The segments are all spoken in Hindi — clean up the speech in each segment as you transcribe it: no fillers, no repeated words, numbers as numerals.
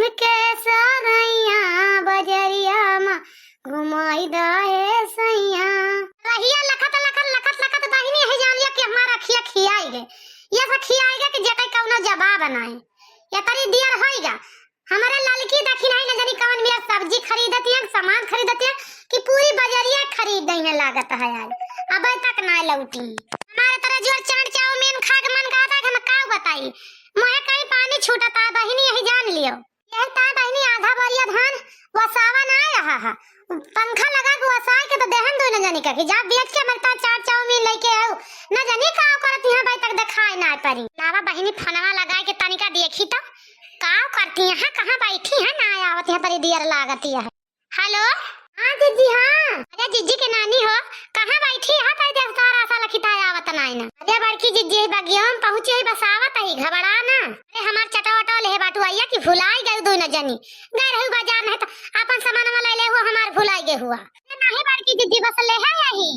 हमके सरैया बजरिया मा घुमाई दहे सैया। रहिया लखत लखत लखत लखत बहिनी है जान लिया कि हमारा खिया खियाई गए। ये सब खियाई गए कि जेते कौनो जवाब नहीं। ये तरी दियर होइगा। हमारे लड़की देखी नहीं न जानी कौन मिया सब्जी खरीदती है, सामान खरीदती है कि पूरी बजरिया खरीद दई है लागत है आज। अब तक ना लौटी। हमारे तरह जो चाट चाउमीन खा के मन करता है, हम का बताई। मोहे कहीं पानी छूटता बहिनी यही जान लियो। यही ता बहिनी आधा बरिया धान वसावा ना रहा है। पंखा लगा के वसाई के तो देहन दो न जानी का कि जा बेच के मरता चाट चाउमीन लेके आओ न जानी का करती है भाई तक दिखाई ना परी। लावा बहिनी फनवा लगाए के तनिका देखी तो का करती है, कहां बैठी है ना आवत है परी दियर लागती है। हेलो हां जीजी हां। अरे जीजी के नानी हो कहां बैठी है ताई देवतार आशा लखिता आवत नाई ना। अरे बड़की जीजी बगियम पहुंचे ही बसावत है घबरा ना। अरे हमार चटवटो ले बाटू आइया कि भुलाई गई दो न जानी। गए रहू बाजार में तो अपन सामान ले ले हो हमार भुलाई गे हुआ। नहीं बड़की जीजी बस ले है यही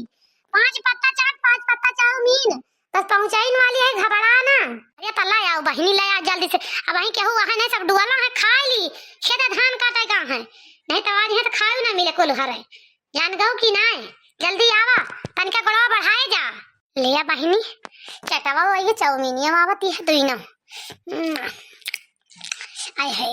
5 पत्ता चाट 5 पत्ता चाउमीन बस पहुंचाइन वाली है घबरा ना। अरे तल्ला आओ बहिनी ले आ जल्दी से। अब वहीं केहू वहां नहीं सब डुआला है खा ली खेत धान काटे का है नहीं तो आज है तो खाऊ ना मिले कुल हरे जान गऊ कि नहीं। जल्दी आवा तनका गड़वा बढ़ाए जा ले आ बहिनी चटवा वही चाउमीनिया आवती है दुई ना। आय है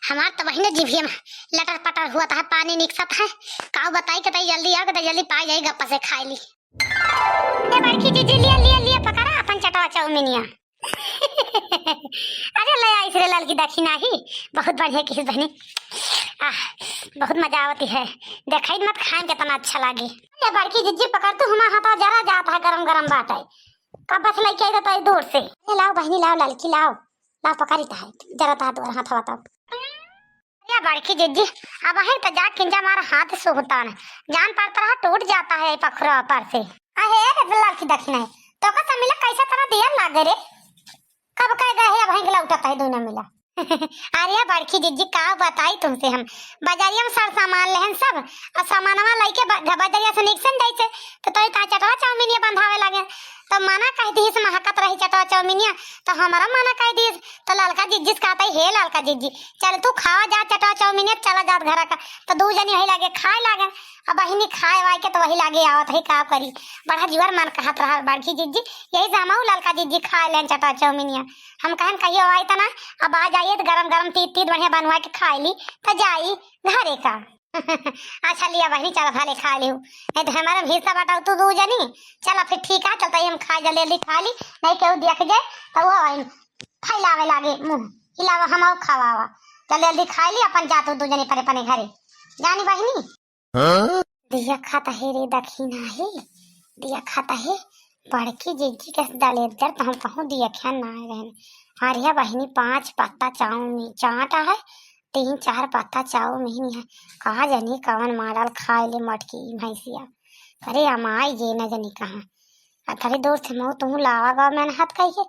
हमार तो बहिनी जीभिया में लटर पटर हुआ था पानी निकसत है। काऊ बताई के जल्दी आओ के जल्दी पाई जाई गप्पा से खाई ली। ए बड़की जीजी लिया पकड़ा अपन चटवा चाउमीनिया। अरे ले आई रे लाल की देखी नाही बहुत बढ़िया किस बहनी बहुत मजा आवती है। देखई मत खाएं कितना अच्छा लागे। ये बड़की जीजी पकड़ तू हमारा हाथ जरा जाता है गरम गरम बात है कब बस लेके आई तो दूर से। ये लाओ बहनी लाओ लड़की लाओ लाओ पकड़ी था जरा ता दूर हाथ बताओ। ये बड़की जीजी अब है तो जा किंजा हमारा हाथ से होता है जान पड़ता रहा टूट जाता है पखरा पर से। अहे लड़की देखी नहीं तो का मिला कैसा तरह दिया लागे रे कब कह गए अब है लौटता है दोनों मिला। अरे बड़की जीजी का बताई तुमसे हम बाजारिया में सर सामान लेहन सब और सामानवा लेके बाजारिया से निकसन जाई से तो ता चटवा चाउमीनिया बंधावे लगे तो मना कह दी से महकत रही चटवा चाउमीनिया तो हमारा मना कह दी तो ललका जीजी कहता है हे ललका जीजी चल तू खावा जा चटवा चाउमीनिया चला जा घर का तो दो जनी वही लागे खाए लागे अब बहिनी खाए वाए के तो वही लागे आवत है का करी बड़ा जुआर मन कहत रहा बड़की जीजी यही जमाऊ ललका जीजी खाए लेन चटवा चाउमीनिया। हम कहन कहियो आई तना अब आ जाइए तो गरम गरम तीत बढ़िया बनवा के खाई ली तो जाई घरे का। अच्छा लिया बहनी चल भले खा लियो नहीं तो हमारा भीसा बताओ तू दो जनी चला फिर ठीक है चलता हम खा जल्दी खा ली नहीं केहू देख जाए तो वो फैलावे लागे मुंह हिलावा हम खावा जल्दी खा ली अपन जातो दो जनी परे पने घरे जानी बहनी। दिया खाता है रे दखीना है दिया खाता है बड़की जीजी के डाले इधर तो हम कहूँ दिया क्या ना रहने। अरे बहनी 5 पत्ता चाउमीन चाटा है 3-4 पत्ता चाउमीन है कहा जानी कवन मॉडल खाए ले मटकी भैंसिया। अरे अमाई ये न जानी कहाँ अरे दूर से मऊ तुम लावा गा मैंने हाथ कही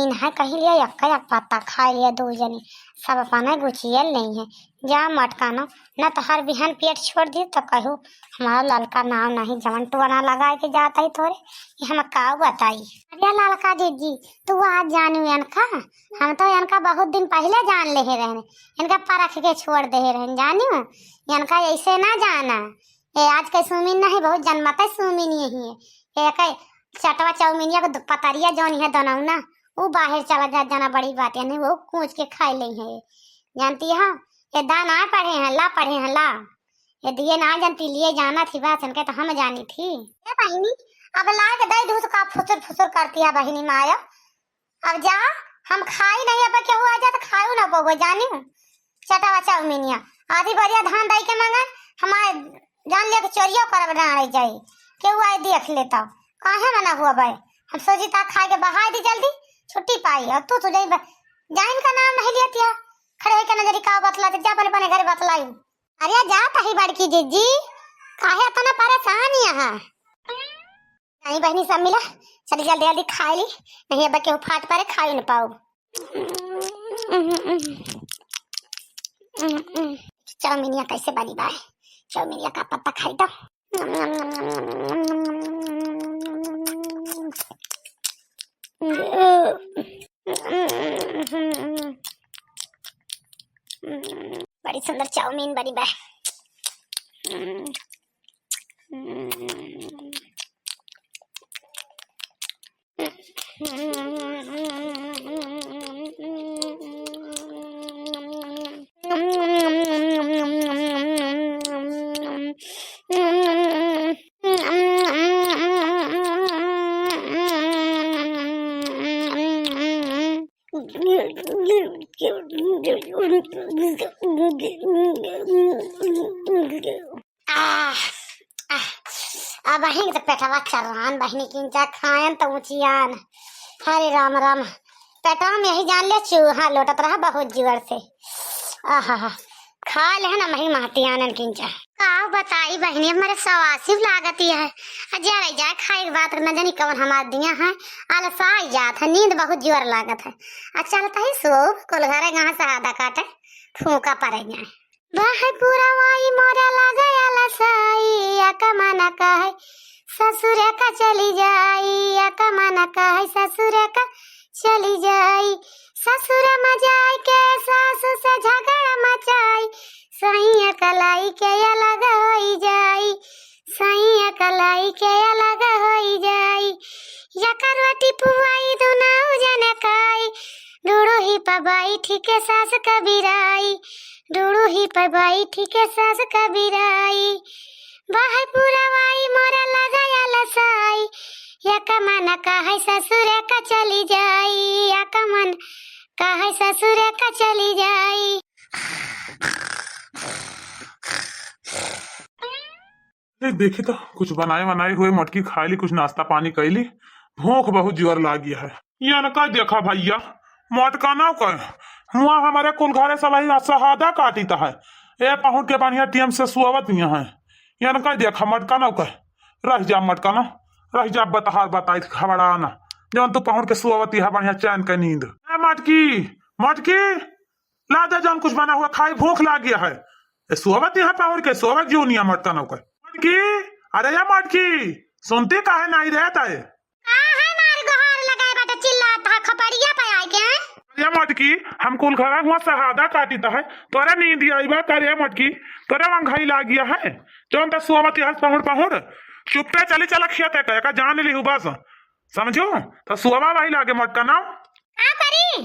इन है कहीं लिया एक पत्ता खा लिया 2 जनी सब अपना गुचियल नहीं है जा मटकानो न तो हर बिहान पेट छोड़ दी तो कहू हमारा ललका नाम नहीं जवन टुआना लगा के जाता ही थोड़े ये हम का बताई। अरे ललका जीजी तू आज जानू इनका हम तो इनका बहुत दिन पहले जान ले रहने इनका परख के छोड़ दे रहे जानू इनका ऐसे ना जाना ये आज के सुमीन नहीं बहुत जन्मते सुमीन यही है एक चटवा चाउमीनिया को पतरिया जौन है दोनों ना वो बाहर चला जाना बड़ी बात है नहीं वो कूच के खा ले है जानती है ये दाना पढ़े हैं ला ये दिए ना जानती लिए जाना थी बात उनके तो हम जानी थी। ये बहिनी अब ला के दई दूध का फुसुर करती है बहिनी माया अब जा हम खाई नहीं अब क्या हुआ जा तो खाऊ ना पोगो जानी चटवा चाउमीनिया आधी बढ़िया धान दई के मंगा हमारे जान लिया चोरियो कर बना जाए केहू आए देख लेता काहे मना हुआ भाई हम सोची था खा के बहा दी जल्दी छुट्टी पाई और तू तुझे जाइन का नाम नहीं लिया थिया खड़े के नजरी का बतला जा बने बने घर बतलाई। अरे जा तही बड़की जीजी काहे इतना परेशान यहाँ नहीं बहनी सब मिला चल जल्दी जल्दी खा ली नहीं अब के फाट पारे खाई न पाऊ। चाउमीनिया कैसे बनी बाय चाउमीनिया का पत्ता खाई दो बड़ी सुंदर चाउमीन बनी बा। अब बहिन तो पेटवा चरवान बहिनी किंचा खायन तो ऊंचियान। हरे राम राम, पेटवा में यही जान ले चूहा लोटत रहा बहुत जीवर से। आहा खा ले ना मही महतियानन किंचा। का बताई बहिनी हमारे सवासिव लागत है। अजय जाए खाए के बात न जानी कवन हमार दिया है। आलसा आई जात है, नींद बहुत जोर लागत है। अच्छा लगता है सो कुल घरे गाँव से आधा काटे फूका पड़े जाए। वह पूरा वाई मोरा लगा आलसाई या कमाना का है ससुर का चली जाई या कमाना का है ससुर का चली जाई। ससुर मजाई के सासु से झगड़ा मचाई सैया कलाई के अलग होई जाई सैया कलाई के अलग होई जाई। या करवटी पुआई दुनाऊ जने खाई डूड़ू ही पबाई ठीक है सास कबीराई डूड़ू ही पबाई ठीक है सास कबीराई। बाहर पूरा वाई मोरा लगा लसाई या कमाना का है ससुर का चली जाई या कमान का है ससुर का चली जाई। देखी तो कुछ बनाए हुए मटकी खाई ली, कुछ नाश्ता पानी कैली, भूख बहुत जोर लागी है। या न कह देखा भैया मटका ना कह हुआ हमारे कुल घरे सब शहादा काटी है ए पहुंच के बढ़िया टीएम से सुअवत है। या न कह देखा मटका ना कह रह जा मटका ना रह जा बतहार बताई खबड़ा ना जब तू पहुंच के सुअवती है बढ़िया चैन के नींद। मटकी मटकी ला दे जौन कुछ बना हुआ खाई भूख लाग गया है। सुअवती है पहुंच के सुअवत जो नहीं मटका ना कह मटकी। अरे या मटकी सुनती काहे नहीं रहता है या मटकी हम कुल घरा हुआ शहादा काटी है तोरा नींद आई बा करे मटकी तोरा वंघाई लाग गया है जौन तक सुअवती है पहुंच चुपते चली चला खेत है का जान ली बस समझो तो सुअवा वही लागे मटका ना का करी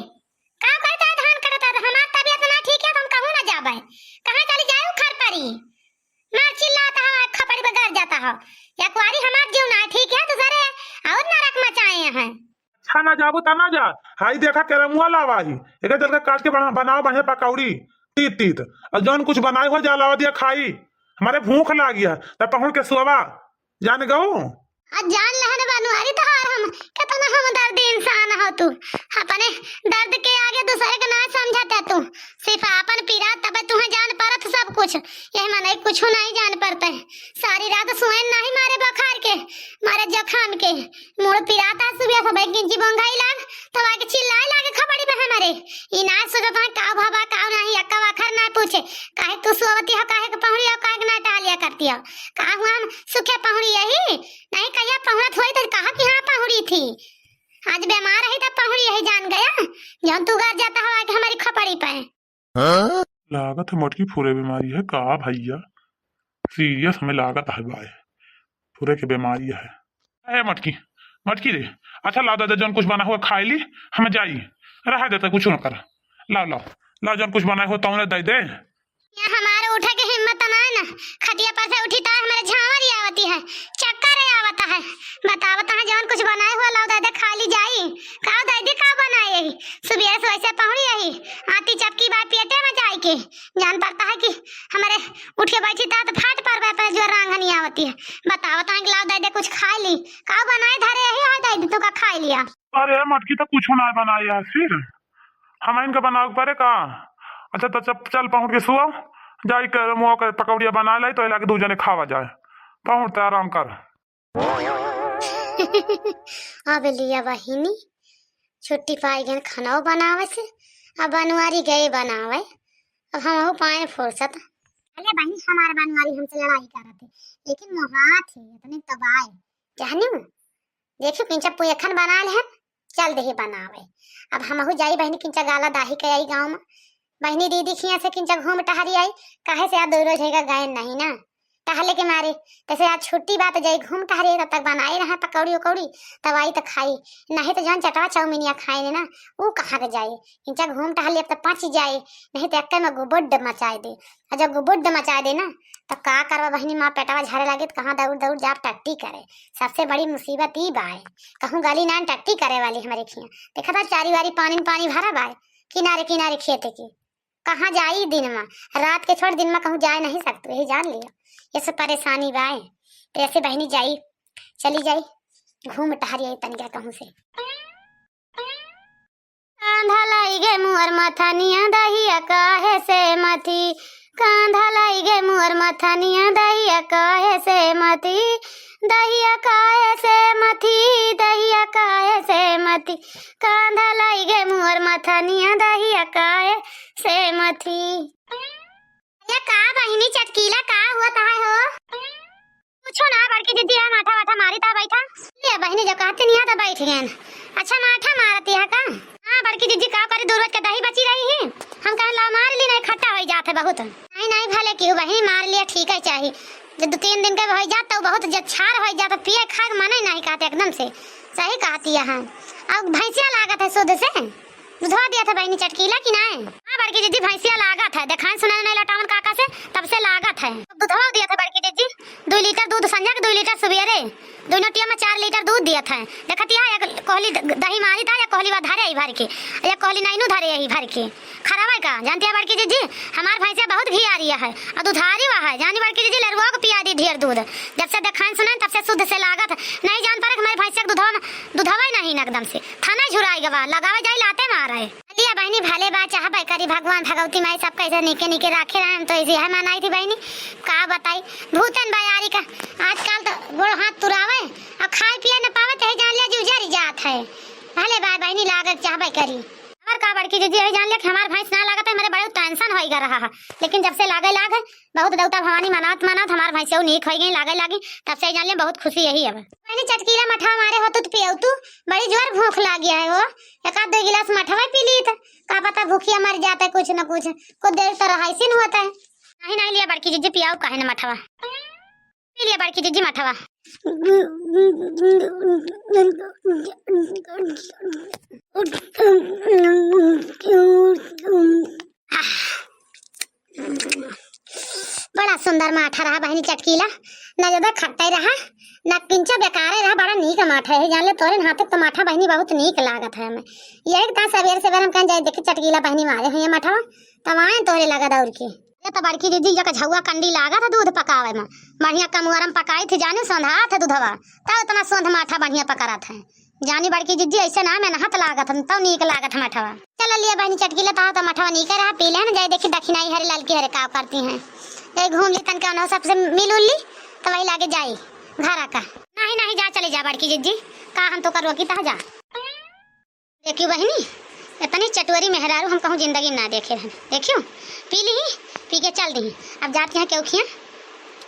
का करता धान करता हमार तबीयत ना ठीक है तो हम कहूं ना जाबे कहां चली जाऊ खर परी मार चिल्लाता है खपड़ी बगर जाता है या कुआरी हमार जीव ना ठीक है तो सरे और नरक मचाए हैं। अच्छा ना जाबो ता ना जा हाई देखा करमुआ लावाही एक चल के काट के बनाओ बढ़िया पकौड़ी तीत तीत और जौन कुछ बनाए हो जा लावा दिया खाई हमारे भूख लागी है तब पहुंच के सुअवा जान गऊ जान लहन बनवारी तो हार हम कितना हम दर्द इंसान हो तू अपने दर्द के आगे दूसरे के ना समझता तू सिर्फ अपन पीरा तब तुम्हें जान परत सब कुछ यही माने कुछ नहीं जान पड़ता है। सारी रात सोए नहीं मारे बुखार के मारे जखम के मुड़ पिराता सुबह सब गिंजी बंगाई लाग तो आके चिल्लाए लागे खबड़ी में हमारे ई ना सोचत है का भाबा का नहीं अक्का वखर ना पूछे काहे तू सोवती हो काहे के पहुड़ी हो काहे के ना टालिया करती हो का हुआ हम सुखे पहुड़ी यही नहीं कहिया पहुड़त होई तो कहा कि हां पहुड़ी थी आज बीमार रही तब पहुड़ी यही जान गया जब तू घर जाता हो आके हमारी खपड़ी पे लागत है मटकी फूरे बीमारी है का भैया सीरियस हमें लागत है भाई फूरे की बीमारी है। मटकी मटकी रे अच्छा ला दे जौन कुछ बना हुआ खाई ली हमें जाई रहा देते कुछ न कर ला ला ला जौन कुछ बना हुआ तो उन्हें दे दे। हमारे उठे की हिम्मत ना है ना खटिया पर से उठी तो हमारे झांवरी आवती है चक्कर आवता है बतावता है जौन कुछ बनाए हुआ लाओ दादा खा ली जाई का दादी का बनाए यही सुबह से वैसे पहुंची यही आती चपकी बात पेटे में जाई के जान पड़ता है कि हमारे उठ के बैठी था तो फाट पर जो रांगनी आवती है बतावता है कि लाओ दादा कुछ खा ली का बनाए धरे यही है दादी तो का खा लिया। अरे मटकी तो कुछ ना बनाया फिर हम इनका बनाओ परे का अच्छा तो चल पहुंच के सुआ जाई कर मुआ कर पकौड़िया बना लाई तो लाके दो जने खावा जाए पहुंचते आराम कर। अब लिया बहिनी छुट्टी पाई गन खाना बनावे से अब बनवारी गए बनावे अब हम पाए फुर्सत। अरे बहनी हमारे बनवारी हमसे लड़ाई कर रहे थे लेकिन मोहा थे इतने तबाह जानी देखो किंचा पुयखन बना ले चल दे बनावे अब हम जाई बहनी किंचा गाला दाही के आई गांव में बहनी दीदी खिया से किंचा घूम टहरी आई, काहे से आज दो रोज हैगा गायन नहीं ना टहले के मारे। तैसे आज छुट्टी बात जाई घूम टहरी, तब तक बनाई रहा पकौड़ी उकौड़ी, तब आई तो खाई, नहीं तो जान चटवा चाउमीनिया खाए ना वो कहाँ के जाए। किंचा घूम टहली अब तो पच जाए, नहीं तो एक में गुबुड मचाए दे। और जब गुबुड मचाए दे ना तो का करवा बहनी माँ पेटवा झाड़े लगे तो कहाँ दौड़ दौड़ जाप टट्टी करे। सबसे बड़ी मुसीबत ई बाय, कहूँ गली नान टट्टी करे वाली हमारे खिया। देखा था चारी वारी पानी में पानी भरा बाय, किनारे किनारे खेते के कहाँ जाई दिन में, रात के छोड़ दिन में कहूँ जा नहीं सकते, यही जान लिया। ये सब परेशानी बाय, तो ऐसे बहनी जाई चली जाई घूम टहरी आई तनिका कहूँ से। कांधा लाई गे मुअर मथनिया दहिया काहे से मथी, कांधा लाई गे मुअर मथनिया दहिया काहे से मथी, दहिया काहे से मथी, दहिया काहे से मथी, कांधा लाई गे मुअर मथनिया दहिया काहे से मथी। ये का बहिनी चटकीला का हुआ ताहे हो? पूछो ना, बड़की दीदी है माथा वाथा मारी था बैठा। ये बहिनी जो कहते नहीं आता बैठ गए। अच्छा माथा मारती है का? हाँ बड़की दीदी का करे, दो रोज का दही बची रही है, हम कहे ला मार ली, नहीं खट्टा हो जाते बहुत। नहीं नहीं भले क्यों बहिनी मार लिया ठीक है, चाहिए जब 2-3 दिन का हो जाता बहुत जब छार हो जाता पिए खा मना नहीं कहते एकदम से सही कहती है। अब भैंसिया लागत है शुद्ध से दुधवा दिया था बहनी चटकीला की नहीं। हाँ बड़की दीदी भैंसिया लागत है, दिखाई सुना नहीं लटावन काका से तब से लागत है। दुधवा दिया था बड़की दीदी 2 लीटर दूध संझा के 2 लीटर सवेरे, दोनों टिया में 4 लीटर दूध दिया था। देखती है एक कोहली दही मारी था, या कोहली धरे यही भर के, या कोहली नहीं धरे यही भर के खराब है का जानती है बड़की दीदी। हमार भैंसिया बहुत घी आ रही है और दुधारी हुआ है जानी बड़की दीदी, लड़ुआ को पिया दी ढेर दूध, जब से दिखाई सुना तब से शुद्ध से लागत नहीं जान पा रहे हमारी भैंसिया दुधवा नहीं एकदम से थाना झुराई गवा लगावे जाए लाते मार है। लिया बहनी भले बात चाह करी भगवान भगवती माई सब कैसे निके निके रखे रहे, हम तो ऐसी है मनाई थी बहनी का बताई भूतन बयारी का। आजकल तो गोड़ हाथ तुरावे और खाए पिए न पावे तो जान लिया जुजरी जात है। भले बाय बहनी लागत चाह करी हमार का बड़की दीदी है जान लिया कि हमार भैंस ना लागत है, मेरे बड़े टेंशन हो रहा है, लेकिन जब से लागे लागे बहुत देवता भवानी मनात मनात हमार भैंस नीक हो गई लागे लागी, तब से जान लिया बहुत खुशी यही है। मैंने चटकीला मठा मारे हो तो पियो तू बड़ी जोर भूख लग गया है, वो 1-2 गिलास मठवा पी ली था, का पता भूखिया मर जाता है कुछ न कुछ देर तो रहाइसिन होता है। नहीं नहीं लिया बड़की दीदी पियाओ काहे न मठवा, पी लिया बड़की दीदी मठवा। बड़ा सुंदर माठा रहा बहनी चटकीला, न ज्यादा खट्टा रहा न किंचा बेकार रहा, बड़ा नीक माठा है जान ले तोरे हाथ तो माठा बहनी बहुत नीक लागत है। हमें यही ता सवेरे सवेरे हम कहीं जाए देखे चटकीला बहनी मारे हैं माठा तब आए तोरे लगा दौड़ के। ये तो बड़की दीदी जक झुआ कंडी लागा था दूध पकावे में बढ़िया कमुआरम पकाई थी जाने सोंधा था दूधवा तब इतना सोंध माठा बढ़िया पकड़ा था जानी बड़की दीदी ऐसे ना मैं नहत लागत हम तब नीक लागत मठवा। चल लिया बहनी चटकीला तो मठवा नीक रहा पी ले जाए देखी दक्षिणाई हरे लाल की हरे का करती हैं घूम ली तन का सबसे मिल उल ली तो वही लागे जाई घर का। नहीं नहीं जा चले जा बड़की दीदी का हम तो करो की ता जा। देखियो बहनी इतनी चटोरी मेहरारू हम कहूँ जिंदगी ना देखे हैं, देखियो पी ली पी के चल दी। अब जाते हैं क्यों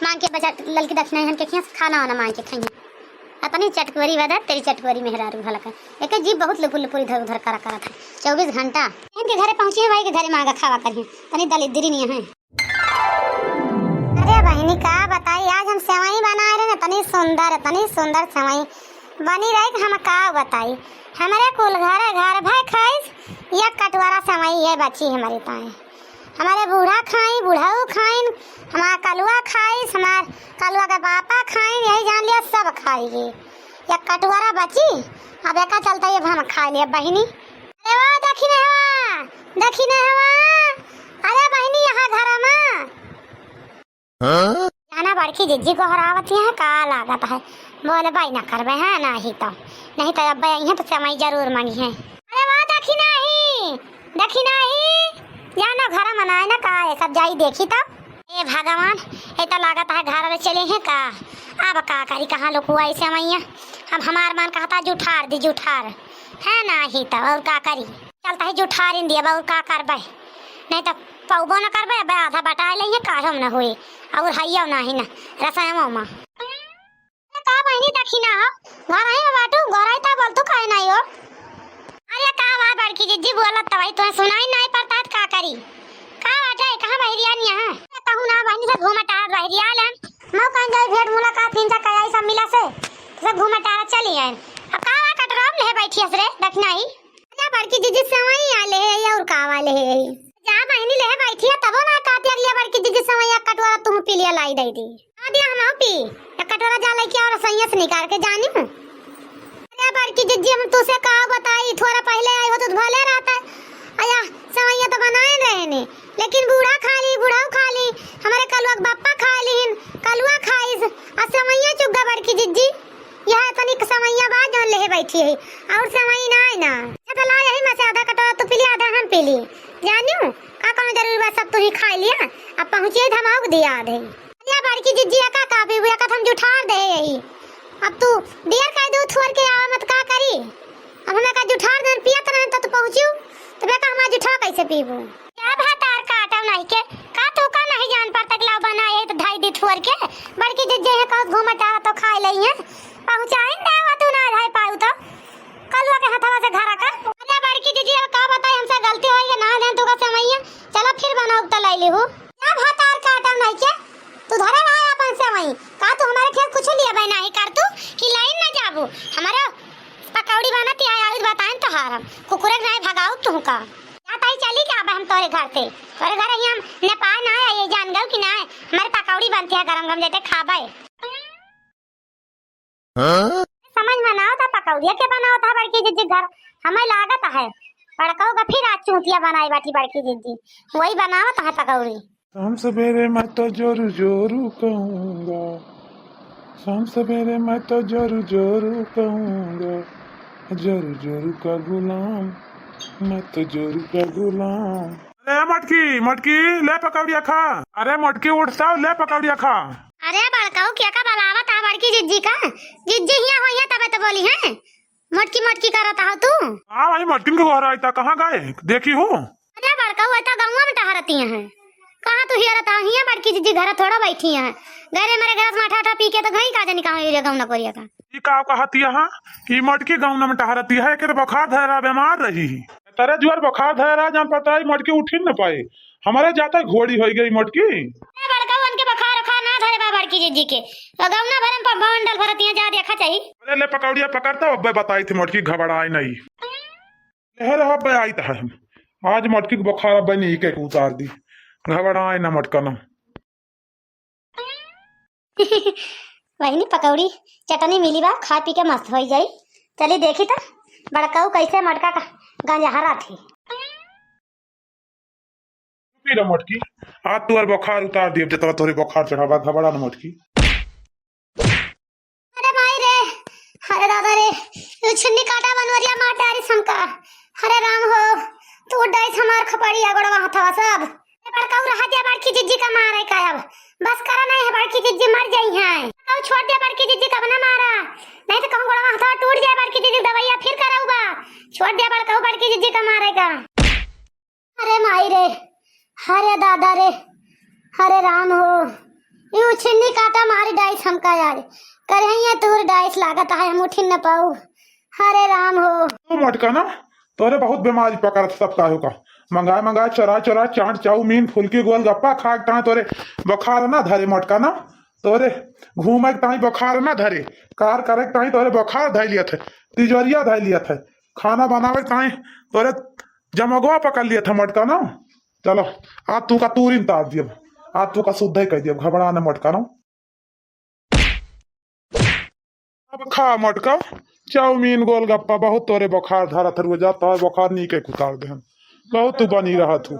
मांग के बजा ललकी दक्षिणा हम के खाना वाना मांग के खाइए अपनी चटकोरी वादा तेरी चटकोरी मेहरारू भला का एक जीप बहुत लुपुर लुपुर इधर उधर करा था 24 घंटा इनके घरे पहुंची है भाई के घरे मांगा खावा करिए तनी दलिद्री नहीं है। अरे बहनी का बताई आज हम सेवई बना रहे ना तनी सुंदर सेवई बनी रही हम का बताई हमारे कुल घर भाई खाइस या कटवारा सेवई ये बची हमारी ताए हमारे बूढ़ा खाई बुढ़ाऊ खाइन हमारा कलुआ खाइस हमार कलुआ का पापा खाइन यही जान लिया सब खाएगी या कटवारा बची अब एक चलता है हम खा लिया बहनी। अरे वाह दखिने हवा अरे बहनी यहाँ घर में जाना बड़की जिज्जी को हरावती है का लागत है बोले भाई ना करबे है नहीं तो अब यहाँ तो समय जरूर मांगी है। अरे वाह दखिना ही जाना घर मनाए ना का सब जाई देखी तब ए भगवान ये तो लागत है घर में चले हैं का अब का करी कहाँ लोग हुआ ऐसे मैया अब हमार मन कहता जुठार है ना ही तो और का करी चलता है जुठार इन दिया और का करबे नहीं तो पौबो न करबे अब आधा बटा ले काढ़म न हुए और हइयो नहीं ना रसायमो मां का बहनी दखिना हो घर आई बाटू घर आई ता बोल तू काहे नहीं हो। अरे का बा बड़की जिज्जी बोलत तवई तो सुनाई नहीं पड़ता का करी यहाँ कहूँ ना बहनी से घूम टार रह रिया ले मैं कहीं जाए भेंट मुलाकात तीन सा कई सब मिला से सब घूम टार चली आए अब का कटराम ले बैठी हस रे देखना ही ना बड़की जीजी सवई आले है या और का वाले है जा बहनी ले बैठी है तब ना काटिया लिया बड़की जीजी सवई या कटवारा तुम पी लिया लाई दई दी आ दिया हम पी एक कटोरा जा लेके और सैया से निकाल के जानी हूं अरे बड़की जीजी हम तुझसे का बताई थोड़ा पहले आई हो तो भले रहता आया सवैया तो बनाए रहे ने लेकिन बूढ़ा खा ली हमारे कलुआ बापा खा लीन कलुआ खाइस आ सवैया चुग्गा बड़की जिज्जी यह तनिक सवैया बाद जोन ले बैठी है और सवई ना है ना चला यही में से आधा कटोरा तो पी लिया आधा हम पी ली जानियो का कोनो जरूरी बा सब तू ही खा लिया अब पहुंचे धमाक दिया आधे या बड़की जिज्जी का भी हुआ का हम जुठार दे यही अब तू देर का दो छोड़ के आवा मत का करी अब हमें का जुठार देन पियत रहे तो पहुंचू तो बेटा हमारा जुठा कैसे पीबू क्या भातार काटा नहीं के का तो का नहीं जान पर तक लाव बनाए तो ढाई दी छोड़ के बड़की जिज्जे है का घूमटा तो खा लई है पहुंचाए ना तू ना ढाई पाऊ तो कलवा के हथवा से घर का अरे बड़की जिज्जी का बताए हमसे गलती होई है ना दे तो का समैया चलो फिर बनाओ तो लाई लेहू क्या भातार काटा नहीं के तू धरे रहा अपन से वही का तू हमारे खेत कुछ लिया भाई नहीं कर तू कि लाइन ना जाबू हमारा पकौड़ी बनाती है आज बताएं तो हारम कुकुरे नहीं भगाओ तू का या ताई चली क्या अब हम तोरे घर से तोरे घर ही हम नेपाल ना है ये जान गयो कि ना हमारे पकौड़ी बनती है गरम गरम जैसे खाबे समझ में ना आता पकौड़िया के बनाओ था बड़की जिज्जी घर हमें लागत है बड़काऊ का फिर आज चूतिया बनाई बाटी बड़की जिज्जी वही बनावत है पकौड़ी शाम सवेरे मैं तो जोरू जोरू कहूँगा शाम सवेरे मैं तो जोरू जोरू कहूँगा जोरू जोरू का गुलाम मैं तो जोरू का गुलाम अरे मटकी मटकी ले पकौड़िया खा अरे मटकी उठता ले पकौड़िया खा अरे बड़काऊ क्या का बनावत है बड़की जिज्जी का जिज्जी हिया होइया तबे तो बोली है मटकी मटकी करत हो तू हाँ भाई मटकिन के घर आई था कहाँ गए देखी हूँ अरे बड़काऊ ऐसा गाँव में टहरती है कहाँ तू हिया रहता हिया बड़की जिज्जी घर थोड़ा बैठी है घरे मेरे घर में आटा पी के तो घई का जानी कहाँ एरिया गाँव ना कोरिया का ई का कहती है कि मटकी गाँव में टहरती है कि बुखार धरा बीमार रही तेरे जुआर बुखार धरा जहाँ पता है मटकी उठी न पाए हमारे जाता घोड़ी हो गई मटकी बड़का उनके बुखार उखार ना धरे बा बड़की जिज्जी के गाँव ना भरम पर बंडल भरती है जा देखा चाहिए अरे ले पकौड़िया पकड़ता अब बताई थी मटकी घबराई नहीं लहर अब आई था आज मटकी के बुखार अब नहीं के उतार दी घबराए ना मटका ना वही नहीं पकौड़ी चटनी मिली बा खा पी के मस्त हो जाई चली देखी तो बड़काऊ कैसे मटका का गंजहरा थी पी मटकी आज तू बुखार उतार दिए जितना तोरे बुखार चढ़ावा घबरा न मटकी अरे माई रे अरे दादा रे छुन्नी काटा बनवरिया माटारी समका अरे राम हो तू डाइस हमार खपड़ी अगड़वा हथवा सब बड़काऊ रहा दिया बड़की जिज्जी का मारे का अब बस करा नहीं है बड़की जिज्जी मर जाई है कहू छोड़ दिया बड़की जिज्जी का बना मारा नहीं तो कहूं गड़वा हथवा टूट जाए बड़की जिज्जी दवाइया फिर कराऊगा छोड़ दिया बड़काऊ बड़की जिज्जी का मारेगा अरे माई रे अरे दादा रे अरे राम हो यू छिन्नी काटा मारी डाइस हमका यार करहिया तोर डाइस लागत है हम उठ न पाऊ अरे राम हो मटका ना तोरे बहुत बीमारी पकड़ सब काहे का मंगाए चरा चाट चाउमीन फुलकी गोलगप्पा खा के तोरे बुखार ना धरे मटका ना तोरे घूमे के ताई बुखार ना धरे कार करे के ताई तोरे बुखार धै लिया थे तिजोरिया धै लिया थे खाना बनावे के ताई तोरे जमगवा पकड़ लिया था मटका ना चलो आज तू का तूरिन तार दियो आज तू का शुद्ध ही कह दियो घबरा ना मटका ना अब खा मटका चाउमीन गोलगप्पा बहुत तोरे बुखार धरा था जाता है बुखार नहीं के उतार दे बहुत तू बनी रहा तू